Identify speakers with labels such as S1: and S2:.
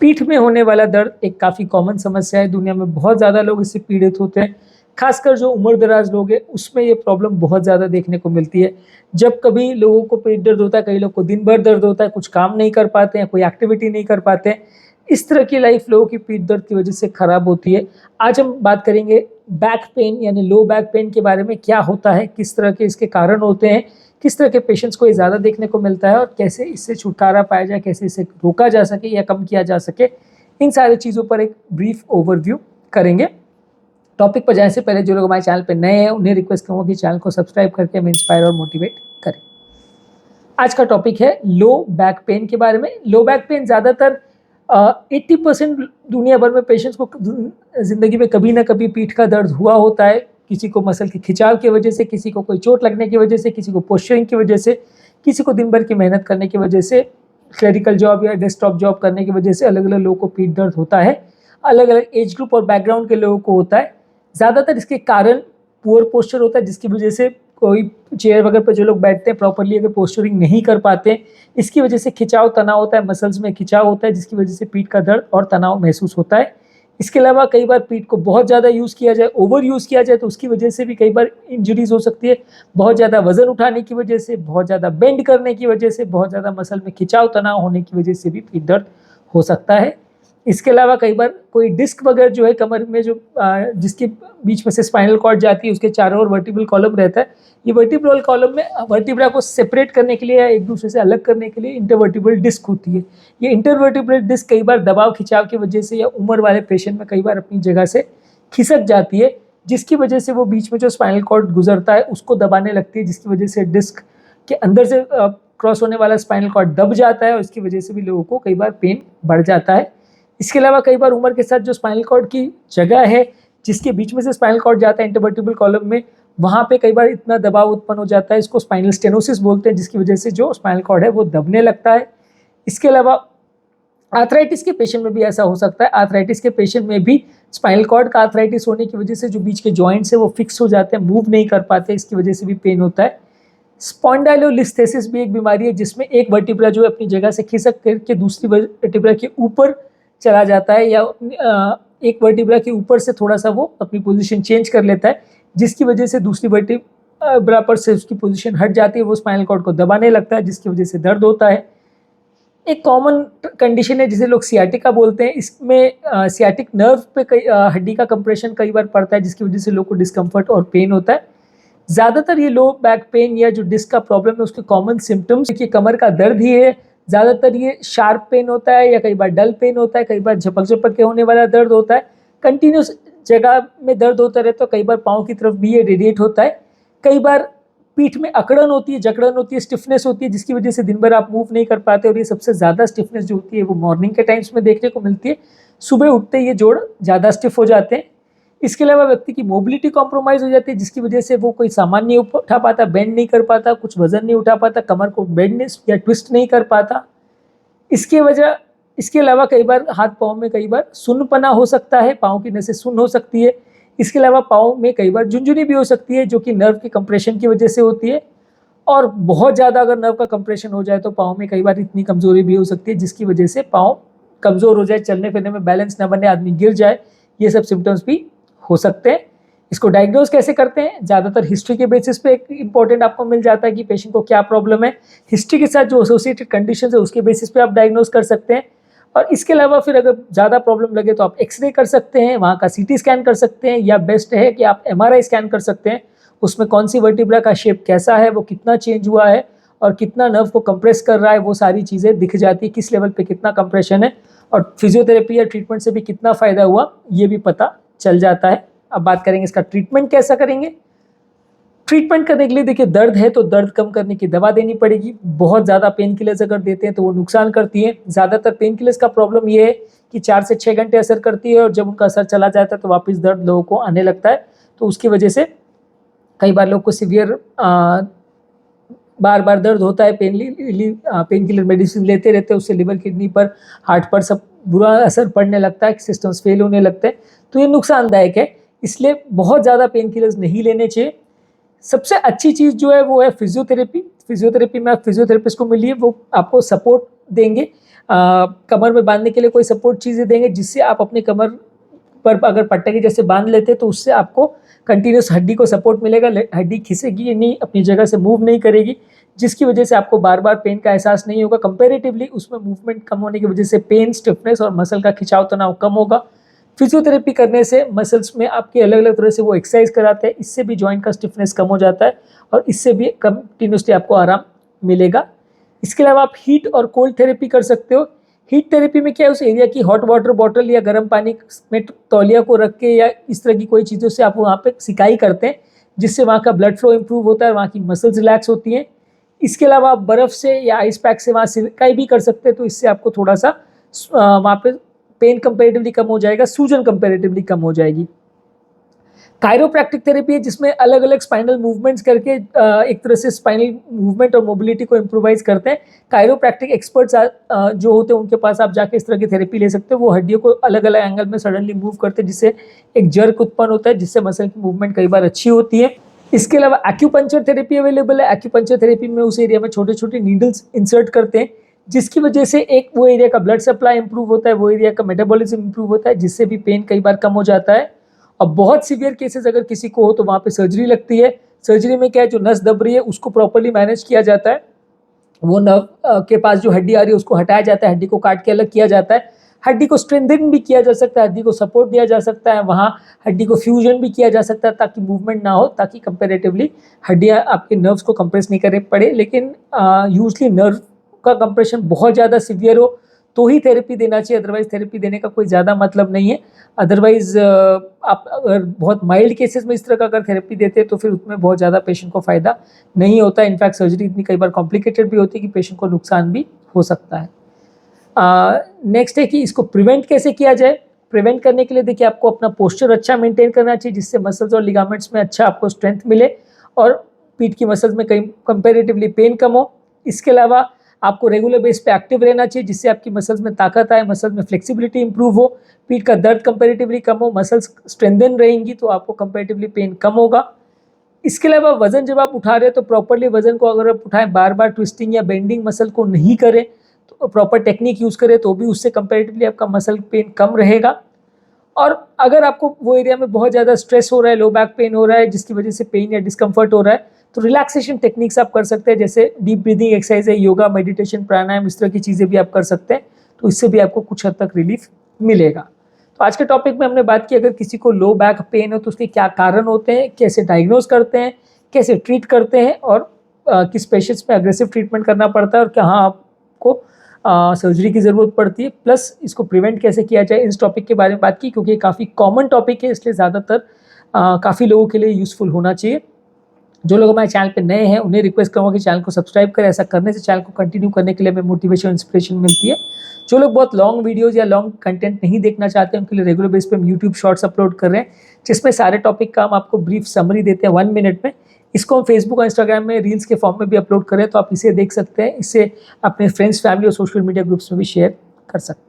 S1: पीठ में होने वाला दर्द एक काफ़ी कॉमन समस्या है। दुनिया में बहुत ज़्यादा लोग इससे पीड़ित होते हैं। खासकर जो उम्र-दराज लोग हैं, उसमें ये प्रॉब्लम बहुत ज़्यादा देखने को मिलती है। जब कभी लोगों को पेट दर्द होता है, कई लोग को दिन भर दर्द होता है, कुछ काम नहीं कर पाते हैं, कोई एक्टिविटी नहीं कर पाते हैं। इस तरह की लाइफ लोगों की पीठ दर्द की वजह से खराब होती है। आज हम बात करेंगे बैक पेन यानी लो बैक पेन के बारे में। क्या होता है, किस तरह के इसके कारण होते हैं, किस तरह के पेशेंट्स को ये ज़्यादा देखने को मिलता है और कैसे इससे छुटकारा पाया जाए, कैसे इसे रोका जा सके या कम किया जा सके। इन सारी चीज़ों पर एक ब्रीफ ओवरव्यू करेंगे। टॉपिक पर जाने से पहले जो लोग हमारे चैनल पर नए हैं, उन्हें रिक्वेस्ट करूँगा कि चैनल को सब्सक्राइब करके हमें इंस्पायर और मोटिवेट करें। आज का टॉपिक है लो बैक पेन के बारे में। लो बैक पेन ज़्यादातर 80% दुनिया भर में पेशेंट्स को ज़िंदगी में कभी ना कभी पीठ का दर्द हुआ होता है। किसी को मसल के खिंचाव की वजह से, किसी को कोई चोट लगने की वजह से, किसी को पोस्चरिंग की वजह से, किसी को दिन भर की मेहनत करने की वजह से, क्लरिकल जॉब या डेस्कटॉप जॉब करने की वजह से अलग अलग लोगों को पीठ दर्द होता है। अलग अलग एज ग्रुप और बैकग्राउंड के लोगों को होता है। ज़्यादातर इसके कारण पुअर पोस्चर होता है, जिसकी वजह से कोई चेयर वगैरह पर जो लोग बैठते हैं प्रॉपरली अगर पोस्चरिंग नहीं कर पाते, इसकी वजह से खिंचाव तनाव होता है, मसल्स में खिंचाव होता है, जिसकी वजह से पीठ का दर्द और तनाव महसूस होता है। इसके अलावा कई बार पीठ को बहुत ज़्यादा यूज़ किया जाए, ओवर यूज़ किया जाए, तो उसकी वजह से भी कई बार इंजरीज हो सकती है। बहुत ज़्यादा वजन उठाने की वजह से, बहुत ज़्यादा बेंड करने की वजह से, बहुत ज़्यादा मसल में खिंचाव तनाव होने की वजह से भी पीठ दर्द हो सकता है। इसके अलावा कई बार कोई डिस्क वगैरह जो है कमर में जो जिसके बीच में से स्पाइनल कॉर्ड जाती है, उसके चारों ओर वर्टिब्रल कॉलम रहता है। ये वर्टिब्रल कॉलम में वर्टिब्रा को सेपरेट करने के लिए या एक दूसरे से अलग करने के लिए इंटरवर्टिब्रल डिस्क होती है। ये इंटरवर्टिब्रल डिस्क कई बार दबाव खिंचाव की वजह से या उम्र वाले पेशेंट में कई बार अपनी जगह से खिसक जाती है, जिसकी वजह से वो बीच में जो स्पाइनल कॉर्ड गुजरता है उसको दबाने लगती है, जिसकी वजह से डिस्क के अंदर से क्रॉस होने वाला स्पाइनल कॉर्ड दब जाता है और इसकी वजह से भी लोगों को कई बार पेन बढ़ जाता है। इसके अलावा कई बार उम्र के साथ जो स्पाइनल कॉर्ड की जगह है जिसके बीच में से स्पाइनल कॉर्ड जाता है इंटरवर्टिब्रल कॉलम में, वहाँ पे कई बार इतना दबाव उत्पन्न हो जाता है, इसको स्पाइनल स्टेनोसिस बोलते हैं, जिसकी वजह से जो स्पाइनल कॉर्ड है वो दबने लगता है। इसके अलावा आर्थराइटिस के पेशेंट में भी ऐसा हो सकता है। आर्थराइटिस के पेशेंट में भी स्पाइनल कॉर्ड का आर्थराइटिस होने की वजह से जो बीच के जॉइंट्स है वो फिक्स हो जाते हैं, मूव नहीं कर पाते, इसकी वजह से भी पेन होता है। स्पॉन्डाइलोलिस्थेसिस भी एक बीमारी है जिसमें एक वर्टिब्रा जो है अपनी जगह से खिसक करके दूसरी वर्टिब्रा के ऊपर चला जाता है या एक वर्टिब्रा के ऊपर से थोड़ा सा वो अपनी पोजीशन चेंज कर लेता है, जिसकी वजह से दूसरी वर्टिब्रा पर से उसकी पोजीशन हट जाती है, वो स्पाइनल कॉर्ड को दबाने लगता है, जिसकी वजह से दर्द होता है। एक कॉमन कंडीशन है जिसे लोग सियाटिका बोलते हैं। इसमें सियाटिक नर्व पे हड्डी का कंप्रेशन कई बार पड़ता है, जिसकी वजह से लोग को डिस्कम्फर्ट और पेन होता है। ज़्यादातर ये लो बैक पेन या जो डिस्क का प्रॉब्लम है उसके कॉमन सिम्टम्स देखिए कमर का दर्द ही है। ज़्यादातर ये शार्प पेन होता है या कई बार डल पेन होता है, कई बार झपक झपक के होने वाला दर्द होता है, कंटिन्यूस जगह में दर्द होता रहता है, कई बार पाँव की तरफ भी ये रेडिएट होता है। कई बार पीठ में अकड़न होती है, जकड़न होती है, स्टिफनेस होती है, जिसकी वजह से दिन भर आप मूव नहीं कर पाते और ये सबसे ज़्यादा स्टिफनेस जो होती है वो मॉर्निंग के टाइम्स में देखने को मिलती है। सुबह उठते ये जोड़ ज़्यादा स्टिफ हो जाते हैं। इसके अलावा व्यक्ति की मोबिलिटी कॉम्प्रोमाइज़ हो जाती है, जिसकी वजह से वो कोई सामान नहीं उठा पाता, बेंड नहीं कर पाता, कुछ वजन नहीं उठा पाता, कमर को बेंड या ट्विस्ट नहीं कर पाता। इसके अलावा कई बार हाथ पाँव में कई बार सुन्नपना हो सकता है, पाँव की नसें सुन्न हो सकती है। इसके अलावा पाँव में कई बार झुनझुनी भी हो सकती है, जो कि नर्व के कंप्रेशन की वजह से होती है। और बहुत ज़्यादा अगर नर्व का कंप्रेशन हो जाए तो पाँव में कई बार इतनी कमज़ोरी भी हो सकती है, जिसकी वजह से पाँव कमज़ोर हो जाए, चलने फिरने में बैलेंस न बने, आदमी गिर जाए, ये सब सिम्टम्स भी हो सकते हैं। इसको डायग्नोज कैसे करते हैं? ज़्यादातर हिस्ट्री के बेसिस पे एक इंपॉर्टेंट आपको मिल जाता है कि पेशेंट को क्या प्रॉब्लम है। हिस्ट्री के साथ जो एसोसिएटेड कंडीशन है उसके बेसिस पे आप डायग्नोज कर सकते हैं। और इसके अलावा फिर अगर ज़्यादा प्रॉब्लम लगे तो आप एक्सरे कर सकते हैं, वहाँ का सीटी स्कैन कर सकते हैं, या बेस्ट है कि आप एमआरआई स्कैन कर सकते हैं। उसमें कौन सी वर्टिब्रा का शेप कैसा है, वो कितना चेंज हुआ है और कितना नर्व को कंप्रेस कर रहा है, वो सारी चीज़ें दिख जाती है, किस लेवल पे कितना कंप्रेशन है, और फिजियोथेरेपी या ट्रीटमेंट से भी कितना फ़ायदा हुआ ये भी पता चल जाता है। अब बात करेंगे इसका ट्रीटमेंट कैसा करेंगे। ट्रीटमेंट करने के लिए देखिए दर्द है तो दर्द कम करने की दवा देनी पड़ेगी। बहुत ज़्यादा पेन किलर्स अगर देते हैं तो वो नुकसान करती है। ज़्यादातर पेन किलर्स का प्रॉब्लम ये है कि 4 से 6 घंटे असर करती है और जब उनका असर चला जाता है तो वापस दर्द लोगों को आने लगता है। तो उसकी वजह से कई बार लोग को सिवियर बार बार दर्द होता है, पेन किलर मेडिसिन लेते रहते हैं, उससे लिवर किडनी पर हार्ट पर सब बुरा असर पड़ने लगता है, सिस्टम्स फेल होने लगते हैं, तो ये नुकसानदायक है। इसलिए बहुत ज़्यादा पेन किलर्स नहीं लेने चाहिए। सबसे अच्छी चीज़ जो है वो है फिजियोथेरेपी। फिजियोथेरेपी में आप फिजियोथेरेपिस्ट को मिलिए, वो आपको सपोर्ट देंगे। कमर में बांधने के लिए कोई सपोर्ट चीज़ें देंगे जिससे आप अपने कमर पर अगर पट्टे की जैसे बांध लेते हैं तो उससे आपको कंटिन्यूस हड्डी को सपोर्ट मिलेगा, हड्डी खिसेगी नहीं, अपनी जगह से मूव नहीं करेगी, जिसकी वजह से आपको बार बार पेन का एहसास नहीं होगा। कंपेरेटिवली उसमें मूवमेंट कम होने की वजह से पेन, स्टिफनेस और मसल का खिंचाव तनाव कम होगा। फिजियोथेरेपी करने से मसल्स में आपके अलग अलग तरह से वो एक्सरसाइज कराते हैं, इससे भी जॉइंट का स्टिफनेस कम हो जाता है और इससे भी कंटिन्यूसली आपको आराम मिलेगा। इसके अलावा आप हीट और कोल्ड थेरेपी कर सकते हो। हीट थेरेपी में क्या है, उस एरिया की हॉट वाटर बॉटल या गर्म पानी में तौलिया को रख के या इस तरह की कोई चीज़ों से आप वहाँ पे सिकाई करते हैं, जिससे वहाँ का ब्लड फ्लो इंप्रूव होता है, वहाँ की मसल्स रिलैक्स होती हैं। इसके अलावा आप बर्फ़ से या आइस पैक से वहाँ सिकाई भी कर सकते हैं, तो इससे आपको थोड़ा सा वहाँ पे पेन कंपेरेटिवली कम हो जाएगा, सूजन कंपेरेटिवली कम हो जाएगी। कायरोप्रैक्टिक थेरेपी है जिसमें अलग अलग स्पाइनल मूवमेंट्स करके एक तरह से स्पाइनल मूवमेंट और मोबिलिटी को इम्प्रोवाइज करते हैं। कायरोप्रैक्टिक एक्सपर्ट्स जो होते हैं उनके पास आप जाके इस तरह की थेरेपी ले सकते हो। वो हड्डियों को अलग अलग एंगल में सडनली मूव करते हैं, जिससे एक जर्क उत्पन्न होता है, जिससे मसल की मूवमेंट कई बार अच्छी होती है। इसके अलावा एक्यूपंक्चर थेरेपी अवेलेबल है। एक्यूपंक्चर थेरेपी में उस एरिया में छोटे छोटे नीडल्स इंसर्ट करते हैं, जिसकी वजह से एक वो एरिया का ब्लड सप्लाई इंप्रूव होता है, वो एरिया का मेटाबॉलिज्म इंप्रूव होता है, जिससे भी पेन कई बार कम हो जाता है। और बहुत सीवियर केसेस अगर किसी को हो तो वहाँ पे सर्जरी लगती है। सर्जरी में क्या है, जो नस दब रही है उसको प्रॉपर्ली मैनेज किया जाता है, वो नर्व के पास जो हड्डी आ रही है उसको हटाया जाता है, हड्डी को काट के अलग किया जाता है, हड्डी को स्ट्रेंथन भी किया जा सकता है, हड्डी को सपोर्ट दिया जा सकता है, वहाँ हड्डी को फ्यूजन भी किया जा सकता है ताकि मूवमेंट ना हो, ताकि कंपेरेटिवली हड्डियाँ आपके नर्व्स को कंप्रेस नहीं करने पड़े। लेकिन यूजली नर्व का कंप्रेशन बहुत ज़्यादा सीवियर हो तो ही थेरेपी देना चाहिए, अदरवाइज थेरेपी देने का कोई ज़्यादा मतलब नहीं है। अदरवाइज आप अगर बहुत माइल्ड केसेस में इस तरह का अगर थेरेपी देते हैं तो फिर उसमें बहुत ज़्यादा पेशेंट को फ़ायदा नहीं होता। इनफैक्ट सर्जरी इतनी कई बार कॉम्प्लिकेटेड भी होती है कि पेशेंट को नुकसान भी हो सकता है। नेक्स्ट है कि इसको प्रिवेंट कैसे किया जाए। प्रिवेंट करने के लिए देखिए आपको अपना पोस्चर अच्छा मेंटेन करना चाहिए, जिससे मसल्स और लिगामेंट्स में अच्छा आपको स्ट्रेंथ मिले और पीठ की मसल्स में कहीं कंपेरेटिवली पेन कम हो। इसके अलावा आपको रेगुलर बेस पे एक्टिव रहना चाहिए, जिससे आपकी मसल्स में ताकत आए, मसल्स में फ्लेक्सिबिलिटी इंप्रूव हो, पीठ का दर्द कंपेरेटिवली कम हो, मसल्स स्ट्रेंथन रहेंगी तो आपको कंपेरेटिवली पेन कम होगा। इसके अलावा वजन जब आप उठा रहे हो तो प्रॉपरली वजन को अगर आप उठाएं, बार बार ट्विस्टिंग या बेंडिंग मसल को नहीं करें, तो प्रॉपर टेक्निक यूज़ करें तो भी उससे कंपेरेटिवली आपका मसल पेन कम रहेगा। और अगर आपको वो एरिया में बहुत ज़्यादा स्ट्रेस हो रहा है, लो बैक पेन हो रहा है, जिसकी वजह से पेन या डिस्कम्फर्ट हो रहा है, तो रिलैक्सेशन टेक्निक्स आप कर सकते हैं, जैसे डीप ब्रीदिंग एक्सरसाइज है, योगा, मेडिटेशन, प्राणायाम, इस तरह की चीज़ें भी आप कर सकते हैं, तो इससे भी आपको कुछ हद तक रिलीफ मिलेगा। तो आज के टॉपिक में हमने बात की अगर किसी को लो बैक पेन हो तो उसके क्या कारण होते हैं, कैसे डायग्नोज करते हैं, कैसे ट्रीट करते हैं और किस पेशेंट्स में अग्रेसिव ट्रीटमेंट करना पड़ता है और कहाँ आपको सर्जरी की ज़रूरत पड़ती है, प्लस इसको प्रिवेंट कैसे किया जाए, इस टॉपिक के बारे में बात की, क्योंकि ये काफ़ी कॉमन टॉपिक है, इसलिए ज़्यादातर काफ़ी लोगों के लिए यूज़फुल होना चाहिए। जो लोग हमारे चैनल पे नए हैं उन्हें रिक्वेस्ट करूँगा कि चैनल को सब्सक्राइब करें। ऐसा करने से चैनल को कंटिन्यू करने के लिए हमें मोटिवेशन, इंस्पिरेशन मिलती है। जो लोग बहुत लॉन्ग वीडियोज़ या लॉन्ग कंटेंट नहीं देखना चाहते हैं उनके लिए रेगुलर बेस पे हम यूट्यूब शॉर्ट्स अपलोड कर रहे हैं, जिसमें सारे टॉपिक का हम आपको ब्रीफ समरी देते हैं 1 मिनट में। इसको हम फेसबुक और इंस्टाग्राम में रील्स के फॉर्म में भी अपलोड करें, तो आप इसे देख सकते हैं। इससे अपने फ्रेंड्स, फैमिली और सोशल मीडिया ग्रुप्स में भी शेयर कर सकते हैं।